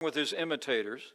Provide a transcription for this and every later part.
with his imitators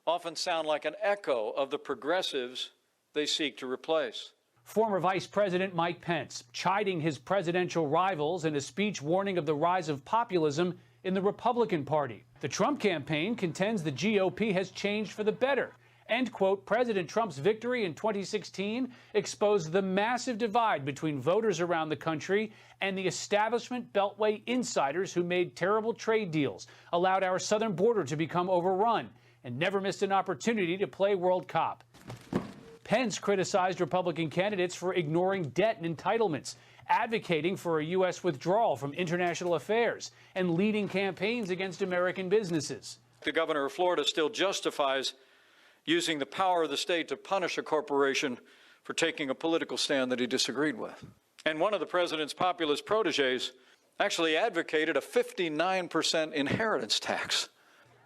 often sound like an echo of the progressives they seek to replace. Former Vice President Mike Pence chiding his presidential rivals in a speech warning of the rise of populism in the Republican Party. The Trump campaign contends the GOP has changed for the better. And, quote, President Trump's victory in 2016 exposed the massive divide between voters around the country and the establishment Beltway insiders who made terrible trade deals, allowed our southern border to become overrun, and never missed an opportunity to play world cop. Pence criticized Republican candidates for ignoring debt and entitlements, advocating for a U.S. withdrawal from international affairs, and leading campaigns against American businesses. The governor of Florida still justifies using the power of the state to punish a corporation for taking a political stand that he disagreed with. And one of the president's populist proteges actually advocated a 59% inheritance tax.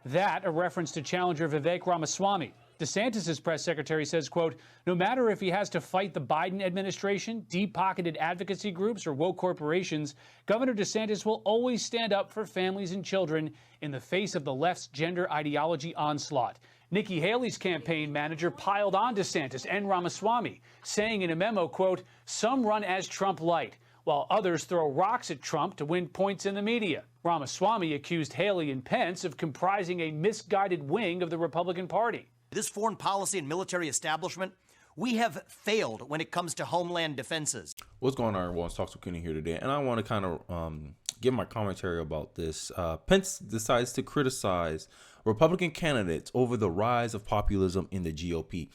That a reference to challenger Vivek Ramaswamy. DeSantis' press secretary says, quote, no matter if he has to fight the Biden administration, deep-pocketed advocacy groups, or woke corporations, Governor DeSantis will always stand up for families and children in the face of the left's gender ideology onslaught. Nikki Haley's campaign manager piled on DeSantis and Ramaswamy, saying in a memo, quote, some run as Trump light, while others throw rocks at Trump to win points in the media. Ramaswamy accused Haley and Pence of comprising a misguided wing of the Republican Party. This foreign policy and military establishment, we have failed when it comes to homeland defenses. What's going on, everyone? It's Talks with Kenny here today, and I want to kind of give my commentary about this. Pence decides to criticize Republican candidates over the rise of populism in the GOP,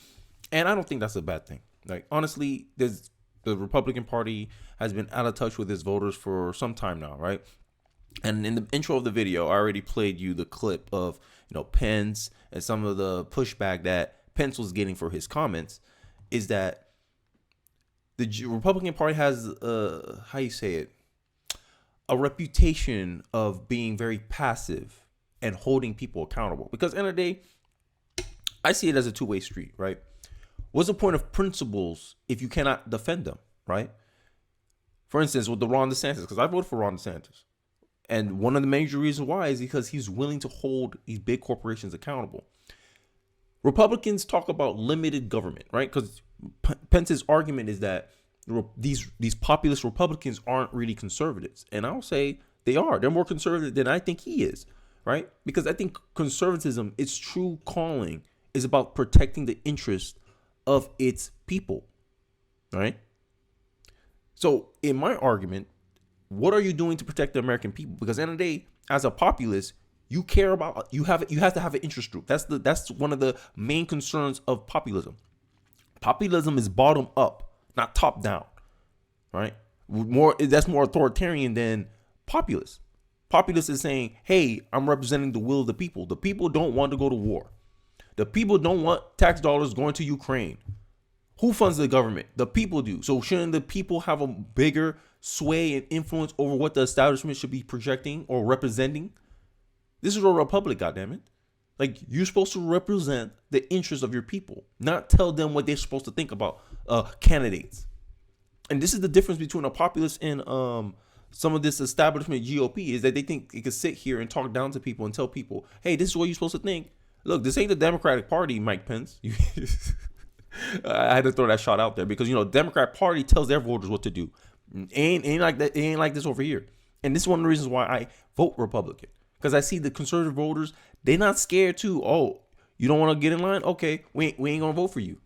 and I don't think that's a bad thing. Like, honestly, the Republican Party has been out of touch with its voters for some time now, right? And in the intro of the video, I already played you the clip of, Pence and some of the pushback that Pence was getting for his comments. Is that the Republican Party has, how you say it, a reputation of being very passive and holding people accountable. Because at the end of the day, I see it as a two-way street, right? What's the point of principles if you cannot defend them, right? For instance, with the Ron DeSantis, because I voted for Ron DeSantis. And one of the major reasons why is because he's willing to hold these big corporations accountable. Republicans talk about limited government, right? Because Pence's argument is that these populist Republicans aren't really conservatives. And I'll say they are. They're more conservative than I think he is, right? Because I think conservatism, its true calling, is about protecting the interests of its people, right? So in my argument, what are you doing to protect the American people? Because at the end of the day, as a populist, you care about, you have to have an interest group. That's one of the main concerns of populism. Populism is bottom up, not top down, right? That's more authoritarian than populist. Populist is saying, hey, I'm representing the will of the people. The people don't want to go to war. The people don't want tax dollars going to Ukraine. Who funds the government? The people do. So shouldn't the people have a bigger sway and influence over what the establishment should be projecting or representing? This is a republic, goddammit. Like, you're supposed to represent the interests of your people, not tell them what they're supposed to think about candidates. And this is the difference between a populist and some of this establishment GOP, is that they think it can sit here and talk down to people and tell people, hey, this is what you're supposed to think. Look, this ain't the Democratic Party, Mike Pence. I had to throw that shot out there because, the Democrat Party tells their voters what to do. Ain't like that. Ain't like this over here. And this is one of the reasons why I vote Republican, because I see the conservative voters, they're not scared to, oh, you don't want to get in line? Okay, we ain't going to vote for you.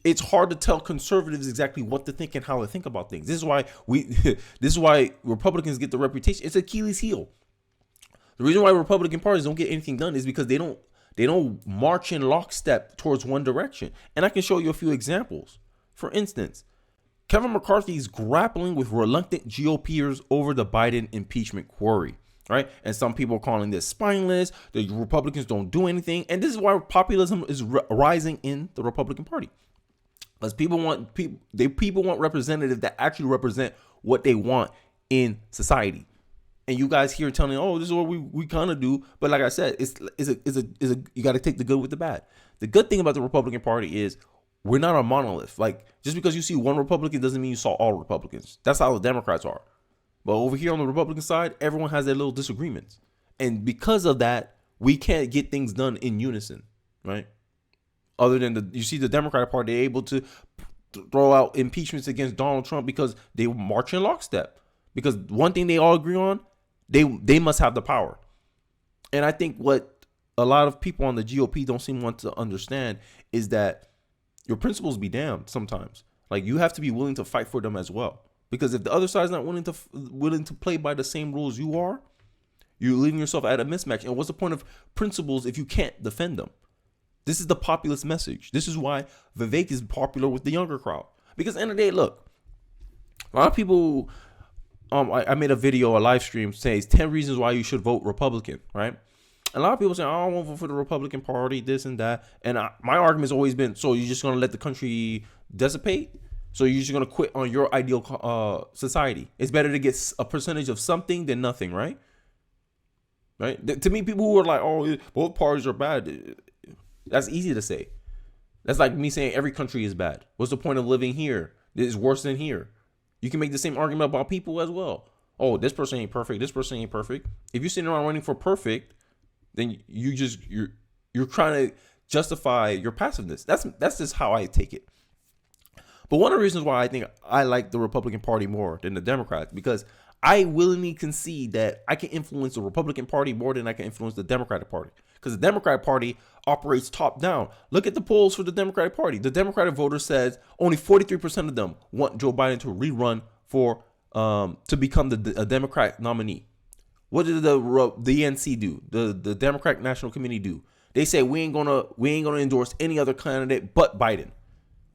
It's hard to tell conservatives exactly what to think and how to think about things. This is why this is why Republicans get the reputation. It's Achilles' heel. The reason why Republican parties don't get anything done is because they don't march in lockstep towards one direction. And I can show you a few examples. For instance, Kevin McCarthy is grappling with reluctant GOPers over the Biden impeachment query, right? And some people are calling this spineless. The Republicans don't do anything. And this is why populism is rising in the Republican Party. Because people want representatives that actually represent what they want in society. And you guys here telling, oh, this is what we kind of do. But like I said, you got to take the good with the bad. The good thing about the Republican Party is we're not a monolith. Like, just because you see one Republican doesn't mean you saw all Republicans. That's how the Democrats are. But over here on the Republican side, everyone has their little disagreements. And because of that, we can't get things done in unison, right? Other than you see the Democratic Party, they're able to throw out impeachments against Donald Trump because they march in lockstep. Because one thing they all agree on, they must have the power. And I think what a lot of people on the GOP don't seem to want to understand is that your principles be damned sometimes. Like, you have to be willing to fight for them as well. Because if the other side is not willing to play by the same rules you are, you're leaving yourself at a mismatch. And what's the point of principles if you can't defend them? This is the populist message. This is why Vivek is popular with the younger crowd. Because at the end of the day, look, a lot of people, I made a video, a live stream saying 10 reasons why you should vote Republican, right? A lot of people say, I don't want to vote for the Republican Party, this and that. And my argument has always been, so you're just going to let the country dissipate? So you're just going to quit on your ideal society? It's better to get a percentage of something than nothing, right? Right? To me, people who are like, oh, both parties are bad, that's easy to say. That's like me saying every country is bad. What's the point of living here? It's worse than here. You can make the same argument about people as well. Oh, this person ain't perfect. This person ain't perfect. If you're sitting around running for perfect, then you're trying to justify your passiveness. That's just how I take it. But one of the reasons why I think I like the Republican Party more than the Democrats, because I willingly concede that I can influence the Republican Party more than I can influence the Democratic Party. Because the Democratic Party operates top down. Look at the polls for the Democratic Party. The Democratic voter says only 43% of them want Joe Biden to rerun for to become a Democrat nominee. What did the DNC do? The Democratic National Committee do? They say we ain't gonna endorse any other candidate but Biden,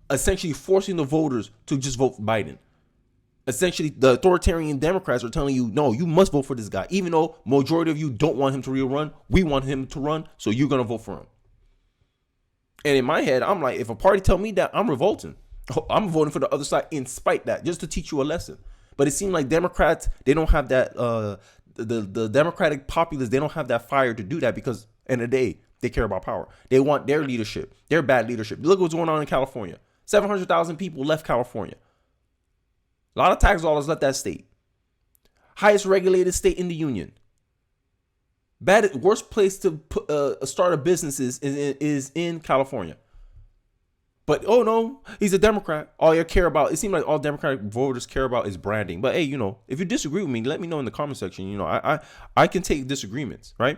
essentially forcing the voters to just vote for Biden. Essentially, the authoritarian Democrats are telling you, no, you must vote for this guy. Even though majority of you don't want him to rerun, we want him to run, so you're going to vote for him. And in my head, I'm like, if a party tell me that, I'm revolting. I'm voting for the other side in spite of that, just to teach you a lesson. But it seemed like Democrats, they don't have that, the Democratic populists, they don't have that fire to do that because, in the day, they care about power. They want their leadership, their bad leadership. Look what's going on in California. 700,000 people left California. A lot of tax dollars left that state. Highest regulated state in the union. Worst place to start a business is in California. But, oh no, he's a Democrat. All you care about, it seems like all Democratic voters care about is branding. But hey, if you disagree with me, let me know in the comment section. I can take disagreements, right?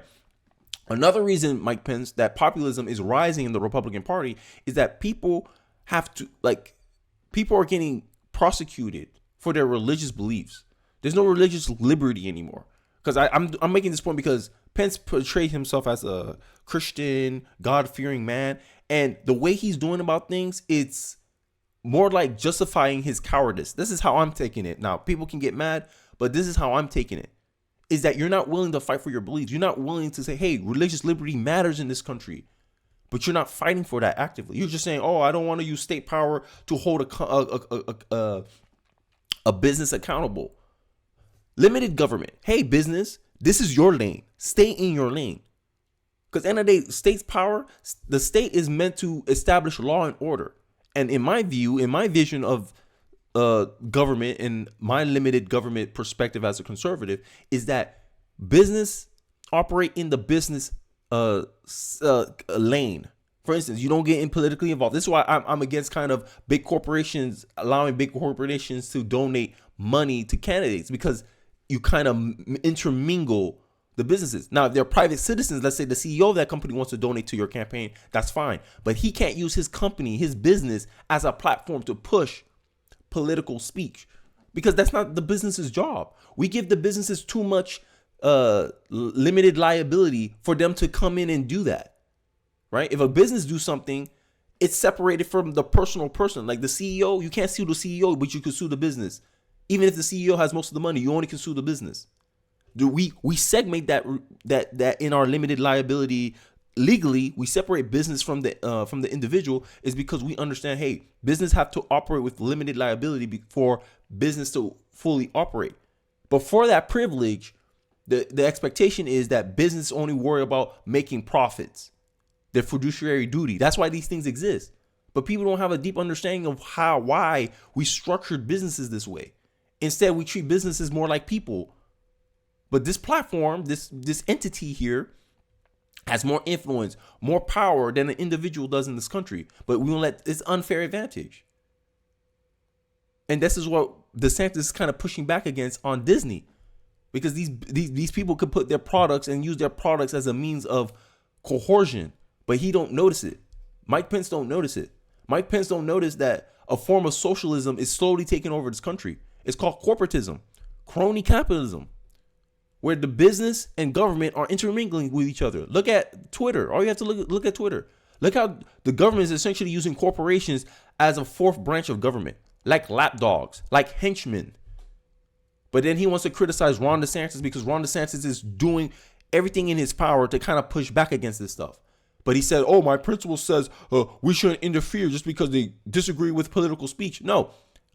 Another reason, Mike Pence, that populism is rising in the Republican Party is that people are getting prosecuted for their religious beliefs. There's no religious liberty anymore. Because I'm making this point because Pence portrayed himself as a Christian, God-fearing man. And the way he's doing about things, it's more like justifying his cowardice. This is how I'm taking it. Now, people can get mad, but this is how I'm taking it. Is that you're not willing to fight for your beliefs. You're not willing to say, hey, religious liberty matters in this country. But you're not fighting for that actively. You're just saying, oh, I don't want to use state power to hold a business accountable. Limited government. Hey, business, this is your lane. Stay in your lane. Because at the end of the day, state's power, the state is meant to establish law and order. And in my view, in my vision of government and my limited government perspective as a conservative, is that business operate in the business lane. For instance, you don't get in politically involved. This is why I'm against kind of big corporations, allowing big corporations to donate money to candidates, because you kind of intermingle the businesses. Now, if they're private citizens, let's say the CEO of that company wants to donate to your campaign, that's fine. But he can't use his company, his business, as a platform to push political speech, because that's not the business's job. We give the businesses too much limited liability for them to come in and do that. Right? If a business do something, it's separated from the personal person. Like the CEO, you can't sue the CEO, but you can sue the business. Even if the CEO has most of the money, you only can sue the business. We segment that in our limited liability legally. We separate business from the individual, is because we understand, hey, business have to operate with limited liability for business to fully operate. But for that privilege, the expectation is that business only worry about making profits. Their fiduciary duty. That's why these things exist. But people don't have a deep understanding of why we structured businesses this way. Instead, we treat businesses more like people. But this platform, this entity here, has more influence, more power than an individual does in this country. But we won't let it's unfair advantage. And this is what DeSantis is kind of pushing back against on Disney, because these people could put their products and use their products as a means of coercion, but he don't notice it. Mike Pence don't notice it. Mike Pence don't notice that a form of socialism is slowly taking over this country. It's called corporatism, crony capitalism, where the business and government are intermingling with each other. Look at Twitter. All you have to look at Twitter. Look how the government is essentially using corporations as a fourth branch of government, like lapdogs, like henchmen. But then he wants to criticize Ron DeSantis because Ron DeSantis is doing everything in his power to kind of push back against this stuff. But he said, oh, my principle says we shouldn't interfere just because they disagree with political speech. No,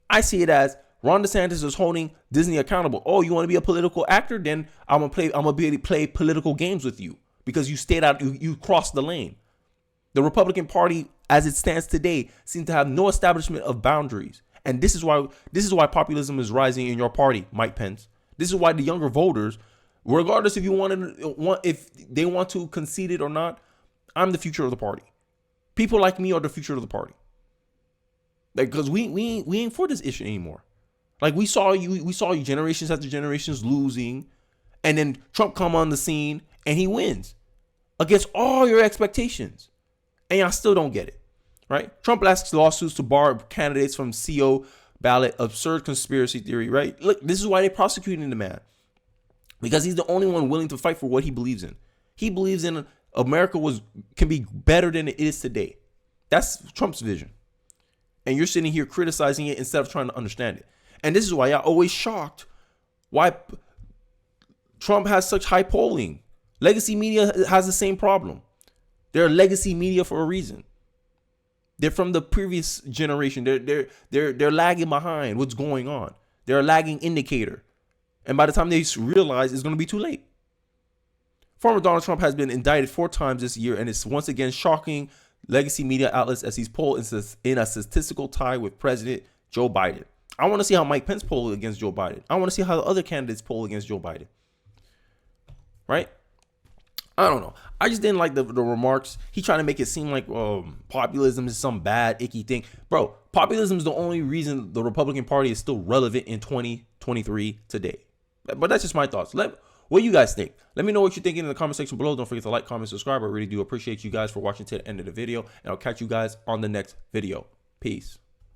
I see it as Ron DeSantis is holding Disney accountable. Oh, you want to be a political actor? Then I'm gonna be able to play political games with you because you stayed out, you crossed the lane. The Republican Party, as it stands today, seems to have no establishment of boundaries. And this is why populism is rising in your party, Mike Pence. This is why the younger voters, regardless if if they want to concede it or not, I'm the future of the party. People like me are the future of the party. Like, because we ain't for this issue anymore. Like we saw you generations after generations losing, and then Trump come on the scene and he wins against all your expectations, and y'all still don't get it, right? Trump asks lawsuits to bar candidates from CO ballot, absurd conspiracy theory, right? Look, this is why they're prosecuting the man, because he's the only one willing to fight for what he believes in. He believes in America can be better than it is today. That's Trump's vision, and you're sitting here criticizing it instead of trying to understand it. And this is why I'm always shocked why Trump has such high polling. Legacy media has the same problem. They're legacy media for a reason. They're from the previous generation. They're lagging behind what's going on. They're a lagging indicator. And by the time they realize, it's going to be too late. Former Donald Trump has been indicted 4 times this year, and it's once again shocking legacy media outlets as he's polled in a statistical tie with President Joe Biden. I want to see how Mike Pence polled against Joe Biden. I want to see how the other candidates poll against Joe Biden. Right? I don't know. I just didn't like the remarks. He trying to make it seem like populism is some bad, icky thing. Bro, populism is the only reason the Republican Party is still relevant in 2023 today. But that's just my thoughts. What do you guys think? Let me know what you're thinking in the comment section below. Don't forget to like, comment, subscribe. I really do appreciate you guys for watching to the end of the video. And I'll catch you guys on the next video. Peace.